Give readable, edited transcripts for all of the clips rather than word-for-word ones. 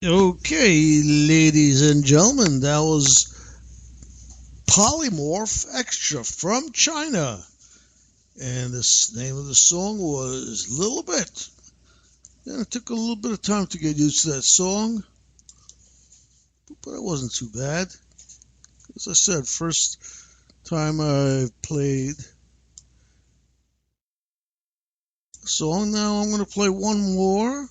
Okay, ladies and gentlemen, that was Polymorph Extra from China. And the name of the song was Little Bit. And it took a little bit of time to get used to that song, but it wasn't too bad. As I said, first time I played a song. Now I'm going to play one more.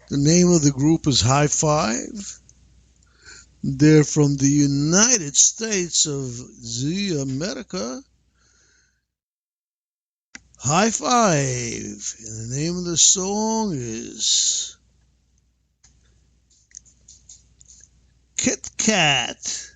The name of the group is High Five. They're from the United States of the America. High Five. And the name of the song is Kit Kat.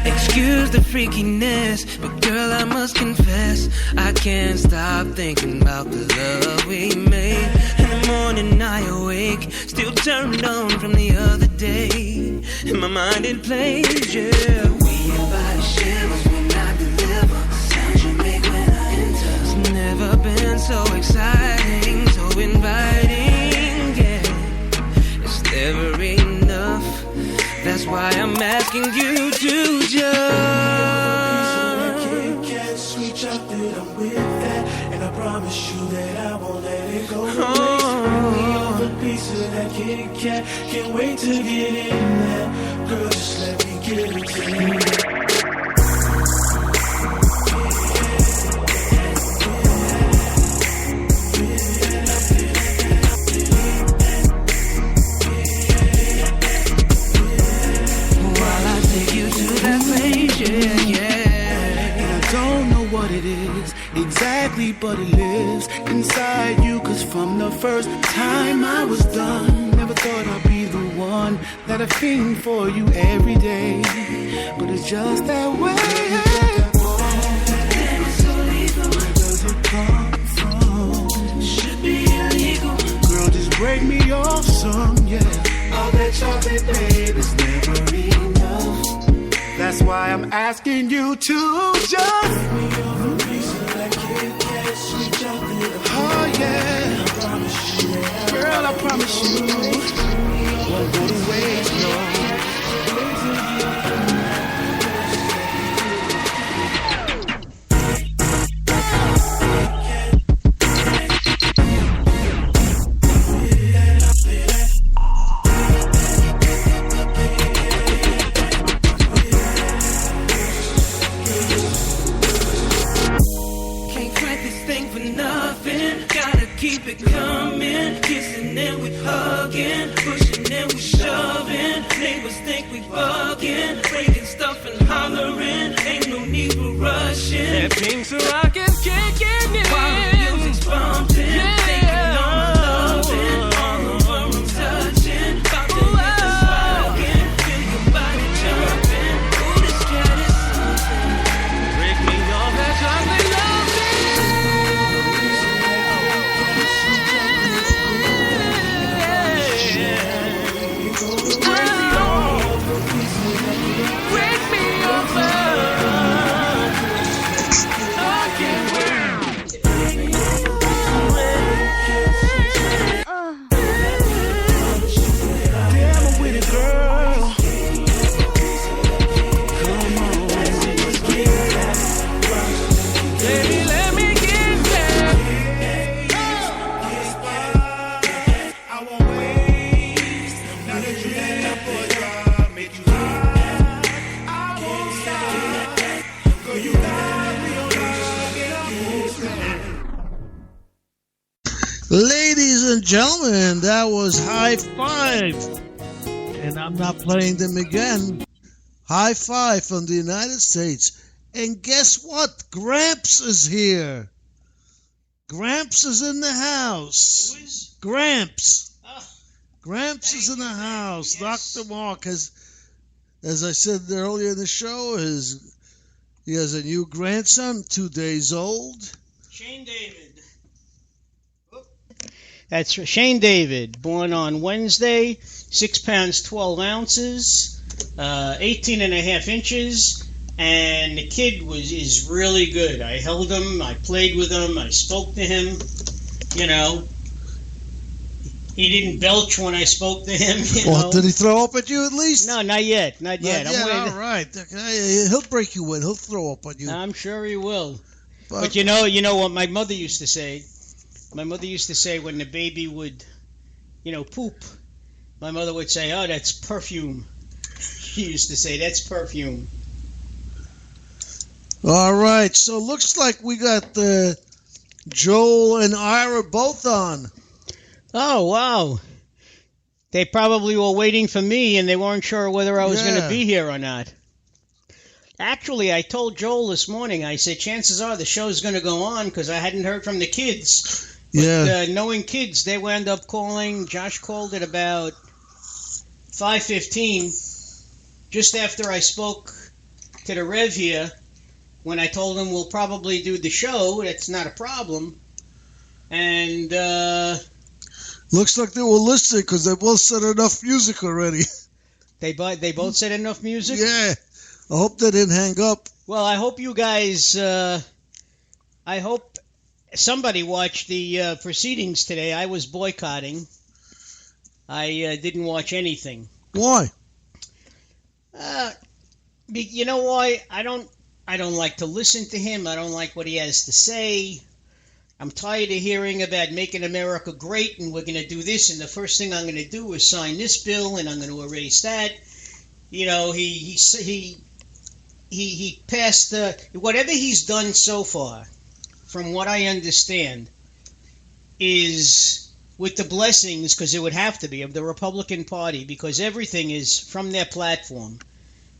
Excuse the freakiness, but girl, I must confess, I can't stop thinking about the love we made. In the morning I awake, still turned on from the other day. In my mind it plays, yeah. We body shivers when I deliver. Sounds you make when I enter. It's never been so exciting, so inviting, yeah. It's never enough. That's why I'm asking you to just Kit Kat, sweet chocolate, I'm with that, and I promise you that I won't let it go to waste. A piece of that Kit Kat, can't wait to get in there. Girl, just let me give it to you. Exactly, but it lives inside you. Cause from the first time I was done, never thought I'd be the one that I fiend for you every day. But it's just that way. Where does it come from? should be illegal. Girl, just break me off some, yeah. All that chocolate, babe, is never enough. That's why I'm asking you to just Break me off a piece of that Kit Kat, sweet chocolate. oh yeah, girl, I promise you, won't go to waste, no. Keep it coming, kissing and we hugging, pushing and we shoving. Neighbors think we bugging, breaking stuff and hollering. Ain't no need for rushing. That pink rockets kicking in while the music's bumping. Yeah. Thinking all my loving, all over I'm touching. About to hit the smoking, feel your body jumping. Ooh, this cat is something. Break me off that chocolate loving. Ladies and gentlemen, that was High Five. And I'm not playing them again. High Five from the United States. And guess what? Gramps is here. Gramps is in the house. Gramps. Gramps is in the house. Yes. Dr. Mark has, as I said earlier in the show, has He has a new grandson, 2 days old. Shane David. That's Shane David, born on Wednesday, 6 pounds 12 ounces, 18 and a half inches, and the kid is really good. I held him, I played with him, I spoke to him, you know. He didn't belch when I spoke to him. What, did he throw up at you at least? No, not yet. Not yet. All right. He'll break you in. He'll throw up on you. I'm sure he will. But you know what my mother used to say? My mother used to say when the baby would, poop, my mother would say, "Oh, that's perfume." She used to say, "That's perfume." All right. So looks like we got Joel and Ira both on. Oh, wow. They probably were waiting for me, and they weren't sure whether I was going to be here or not. Actually, I told Joel this morning, I said, chances are the show's going to go on because I hadn't heard from the kids. But knowing kids, they wound up calling. Josh called at about 5:15, just after I spoke to the Rev here, when I told him we'll probably do the show. That's not a problem. And looks like they were listening because they both said enough music already. They both said enough music? Yeah. I hope they didn't hang up. Well, I hope you guys, I hope somebody watched the proceedings today. I was boycotting. I didn't watch anything. Why? You know why? I don't like to listen to him. I don't like what he has to say. I'm tired of hearing about making America great and we're going to do this and the first thing I'm going to do is sign this bill and I'm going to erase that. You know, he passed whatever he's done so far, from what I understand, is with the blessings, because it would have to be, of the Republican Party, because everything is from their platform.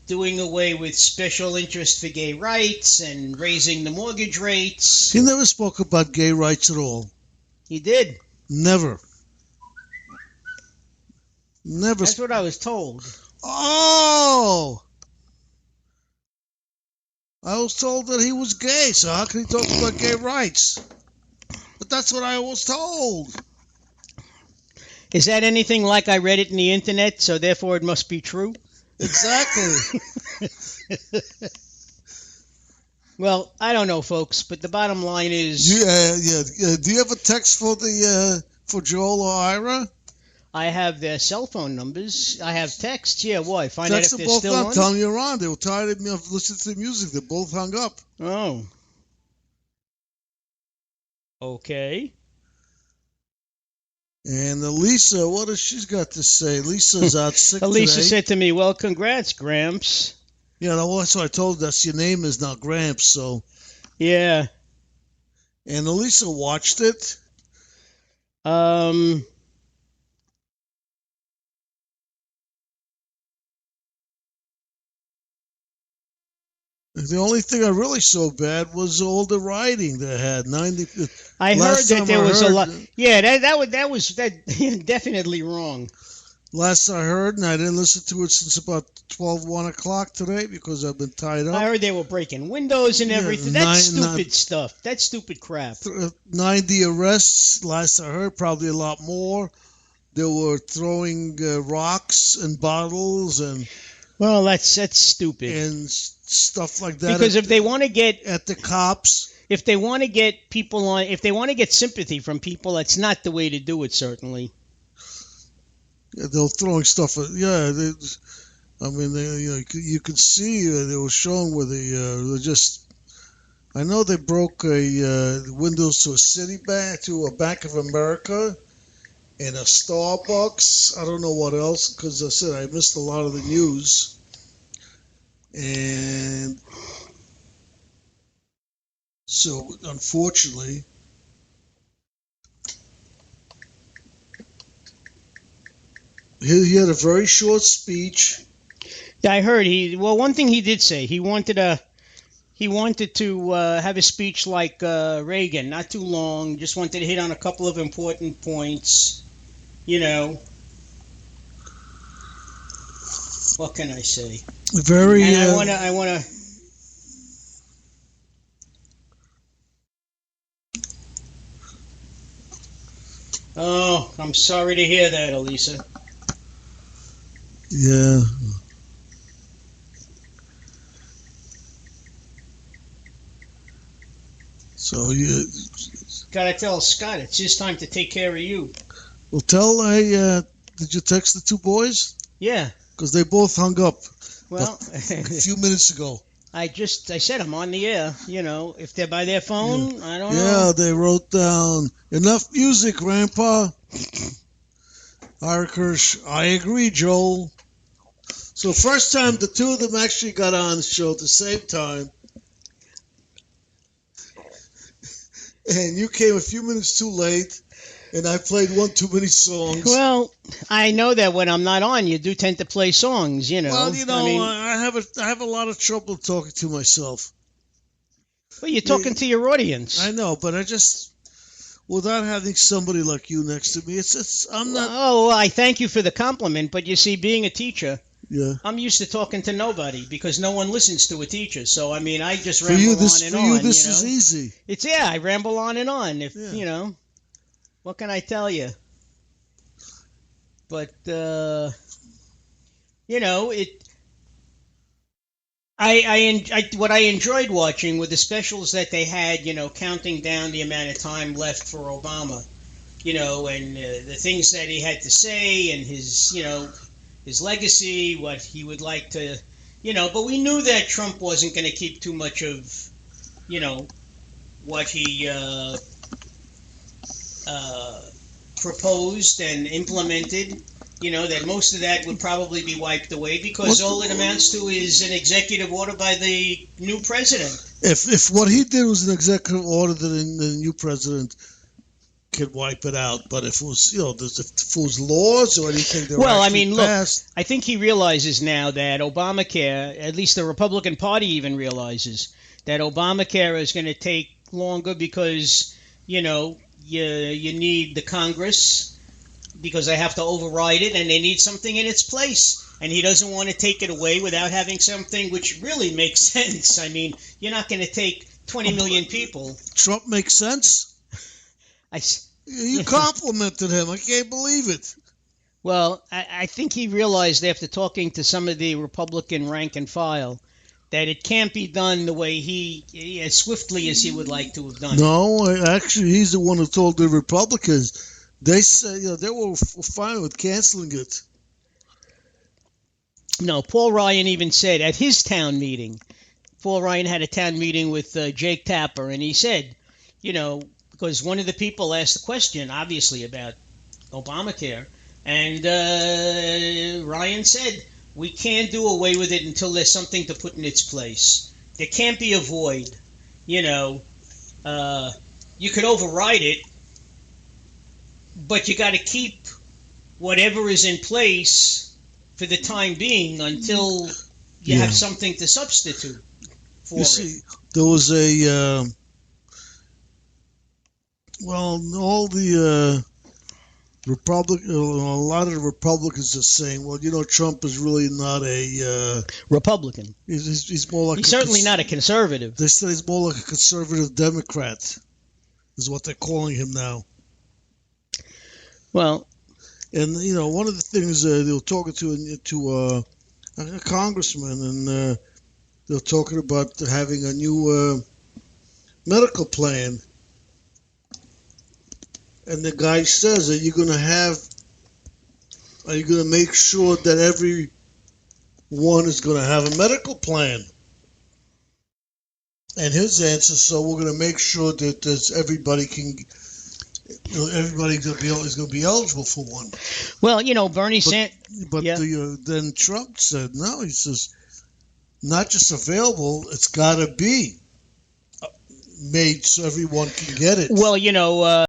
Doing away with special interest for gay rights and raising the mortgage rates. He never spoke about gay rights at all. He did. Never. That's what I was told. Oh! I was told that he was gay, so how can he talk about gay rights? But that's what I was told. Is that anything like I read it in the internet, so therefore it must be true? Exactly. Well, I don't know, folks, but the bottom line is... Yeah. Do you have a text for Joel or Ira? I have their cell phone numbers. I have texts. Yeah, why? Find text out if they're both still on. on? Tell them you're on. They were tired of me of listening to the music. They both hung up. Oh. Okay. And Elisa, what has she got to say? Lisa's out sick Elisa today. said to me, well, congrats, Gramps. Yeah, that's what I told her. That's your name is now Gramps, so. Yeah. And Elisa watched it. The only thing I really saw bad was all the writing they had. 90. I heard that there was a lot. Yeah, that was definitely wrong. Last I heard, and I didn't listen to it since about 1 o'clock today because I've been tied up. I heard they were breaking windows and everything. That's stupid stuff. That's stupid crap. 90 arrests, last I heard, probably a lot more. They were throwing rocks and bottles and... Well, that's stupid. And stuff like that. Because if they want to get... At the cops. If they want to get people on... If they want to get sympathy from people, that's not the way to do it, certainly. Yeah, they're throwing stuff at... Yeah, you could see they were showing where they just... I know they broke windows to a Citibank, to a Bank of America, and a Starbucks. I don't know what else, because I said I missed a lot of the news. And so, unfortunately, he had a very short speech. Yeah, I heard one thing he did say, he wanted to have a speech like Reagan, not too long, just wanted to hit on a couple of important points, you know. What can I say? Very. And I want to. Oh, I'm sorry to hear that, Elisa. Yeah. So you Gotta tell Scott it's his time to take care of you. well tell. Did you text the two boys? Yeah. Because they both hung up Well, a few minutes ago. I said I'm on the air. You know, if they're by their phone, I don't know. Yeah, they wrote down enough music, Grandpa. Hirsch, I agree, Joel. So first time the two of them actually got on the show at the same time. And you came a few minutes too late, and I played one too many songs. Well, I know that when I'm not on, you do tend to play songs, you know. Well, you know, I mean, I have a lot of trouble talking to myself. well, you're talking to your audience. I know, but I just, without having somebody like you next to me, I'm not. Oh, well, I thank you for the compliment, but you see, being a teacher, Yeah. I'm used to talking to nobody because no one listens to a teacher. So, I mean, I just For ramble you, this on and on. this you know? is easy. I ramble on and on. If Yeah. you know, what can I tell you? But you know, what I enjoyed watching were the specials that they had. You know, counting down the amount of time left for Obama. You know, and the things that he had to say and his, you know, his legacy, what he would like to, you know. But we knew that Trump wasn't going to keep too much of, you know, what he proposed and implemented. You know, that most of that would probably be wiped away because all it amounts to is an executive order by the new president. If what he did was an executive order, then the new president could wipe it out. But if it was, you know, if it was laws or anything that Well, were I mean, passed, look, I think he realizes now that Obamacare, at least the Republican Party even realizes that Obamacare is going to take longer because, you know, you need the Congress because they have to override it and they need something in its place. And he doesn't want to take it away without having something which really makes sense. I mean, you're not going to take 20 million people. Trump makes sense. You complimented him. I can't believe it. Well, I think he realized after talking to some of the Republican rank and file that it can't be done the way as swiftly as he would like to have done it. No, actually, he's the one who told the Republicans. They said, you know, they were fine with canceling it. No, Paul Ryan even said at his town meeting, Paul Ryan had a town meeting with Jake Tapper, and he said, you know, because one of the people asked the question, obviously, about Obamacare, and Ryan said, we can't do away with it until there's something to put in its place. There can't be a void. You know, you could override it, but you got to keep whatever is in place for the time being until you have something to substitute for it. See, there was a... well, all the a lot of the Republicans are saying, well, you know, Trump is really not a Republican. He's more like he's certainly not a conservative. They say he's more like a conservative Democrat, is what they're calling him now. Well, and you know, one of the things they were talking to a congressman, and they're talking about having a new medical plan. And the guy says, are you going to make sure that everyone is going to have a medical plan? And his answer, so we're going to make sure that everybody can, you know, everybody's going to be eligible for one. Well, you know, Bernie Sanders. But then Trump said, no, he says, not just available, it's got to be made so everyone can get it. Well, you know,